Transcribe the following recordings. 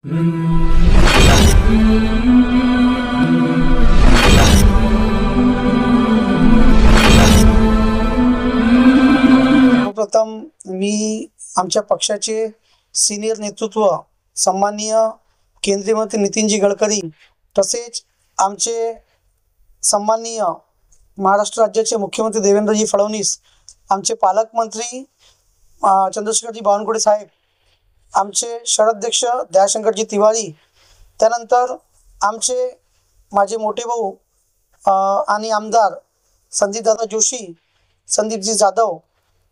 प्रथम मी आमच्या पक्षाचे सीनियर नेतृत्व सन्माननीय केंद्रीय मंत्री नितीनजी गडकरी तसेच आमचे सन्माननीय महाराष्ट्र राज्याचे मुख्यमंत्री देवेंद्रजी फडणवीस, आमचे पालकमंत्री चंद्रशेखरजी बावनकुळे साहेब, आमचे शहराध्यक्ष दयाशंकरजी तिवारी, त्यानंतर आमचे माझे मोठे भाऊ आणि आमदार संदीपदादा जोशी, संदीपजी जाधव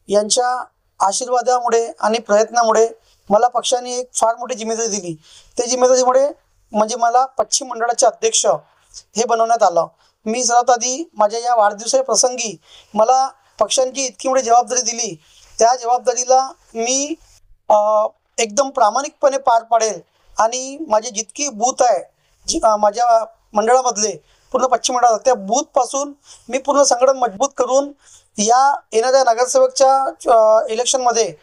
यांच्या आशीर्वादामुळे आणि प्रयत्नामुळे मला पक्षाने एक फार मोठी जिम्मेदारी दिली। त्या जिम्मेदारीमुळे म्हणजे मला पश्चिम मंडळाचे अध्यक्ष हे बनवण्यात आलं। मी सर्वात आधी माझ्या या वाढदिवसाच्या प्रसंगी मला पक्षांची इतकी मोठी जबाबदारी दिली, त्या जबाबदारीला मी एकदम प्रामाणिकपणे पार पाडेल आणि माझे जितकी बूथ आहे माझ्या मंडळामधले पूर्ण पश्चिम मंडळात त्या बूथपासून मी पूर्ण संघटन मजबूत करून या येणाऱ्या नगरसेवकच्या इलेक्शनमध्ये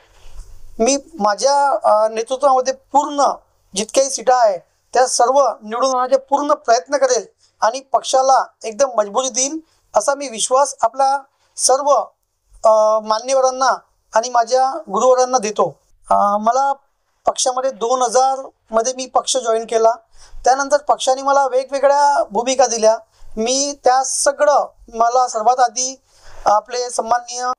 मी माझ्या नेतृत्वामध्ये पूर्ण जितक्याही सीटा आहे त्या सर्व निवडून आणण्याचे पूर्ण प्रयत्न करेल आणि पक्षाला एकदम मजबूती देईल असा मी विश्वास आपल्या सर्व मान्यवरांना आणि माझ्या गुरुवरांना देतो। मला पक्षामध्ये 2000 मध्ये मी पक्ष जॉईन केला। त्यानंतर पक्षाने मला वेगवेगळ्या भूमिका दिल्या। मी त्या सगळं मला सर्वात आधी आपले सन्माननीय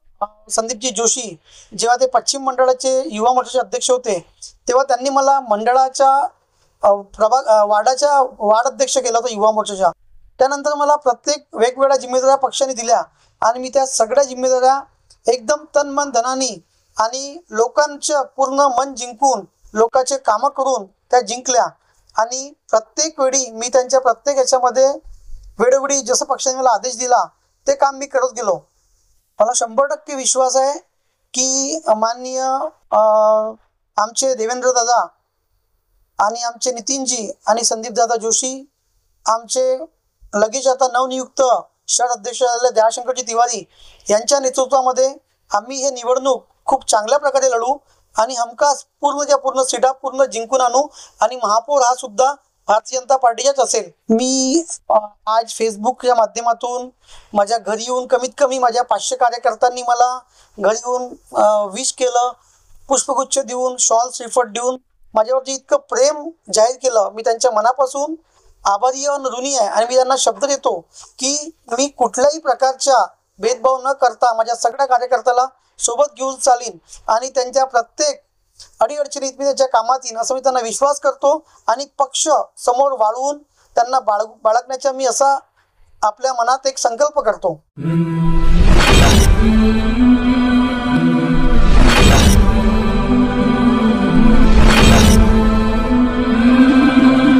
संदीपजी जोशी जेव्हा ते पश्चिम मंडळाचे युवा मोर्चाचे अध्यक्ष होते तेव्हा त्यांनी मला मंडळाच्या वार्ड अध्यक्ष केला होता युवा मोर्चाच्या। त्यानंतर मला प्रत्येक वेगवेगळ्या जिम्मेदाऱ्या पक्षाने दिल्या आणि मी त्या सगळ्या जिम्मेदाऱ्या एकदम तन मन धनाने आणि लोकांचं पूर्ण मन जिंकून लोकांचे कामं करून त्या जिंकल्या आणि प्रत्येक वेळी मी त्यांच्या प्रत्येक याच्यामध्ये वेळोवेळी जसं पक्षाने मला आदेश दिला ते काम मी करत गेलो। मला 100% विश्वास आहे की माननीय आमचे देवेंद्र दादा आणि आमचे नितीनजी आणि संदीपदादा जोशी, आमचे लगेच आता नवनियुक्त शहर अध्यक्ष झालेले दयाशंकरजी तिवारी यांच्या नेतृत्वामध्ये आम्ही हे निवडणूक खूप चांगल्या प्रकारे लढू आणि हमखास पूर्णच्या पूर्ण सीटा पूर्ण जिंकून आणू आणि महापौर हा सुद्धा भारतीय जनता पार्टीचाच असेल। मी आज फेसबुकच्या माध्यमातून माझ्या घरी येऊन कमीत कमी माझ्या 500 कार्यकर्त्यांनी मला घरी येऊन विश केलं, पुष्पगुच्छ देऊन, शॉल श्रीफळ देऊन माझ्यावरती इतकं प्रेम जाहीर केलं। मी त्यांच्या मनापासून आभारी आणि ऋणी आहे आणि मी त्यांना शब्द देतो की मी कुठल्याही प्रकारच्या भेदभाव न करता माझ्या सगळ्या कार्यकर्त्याला सोबत घेऊन चालीन आणि त्यांच्या प्रत्येक अडीअडचणीत मी त्यांच्या कामात येईन असं मी त्यांना विश्वास करतो आणि पक्ष समोर वाढवून त्यांना बाळगण्याचा मी असा आपल्या मनात एक संकल्प करतो।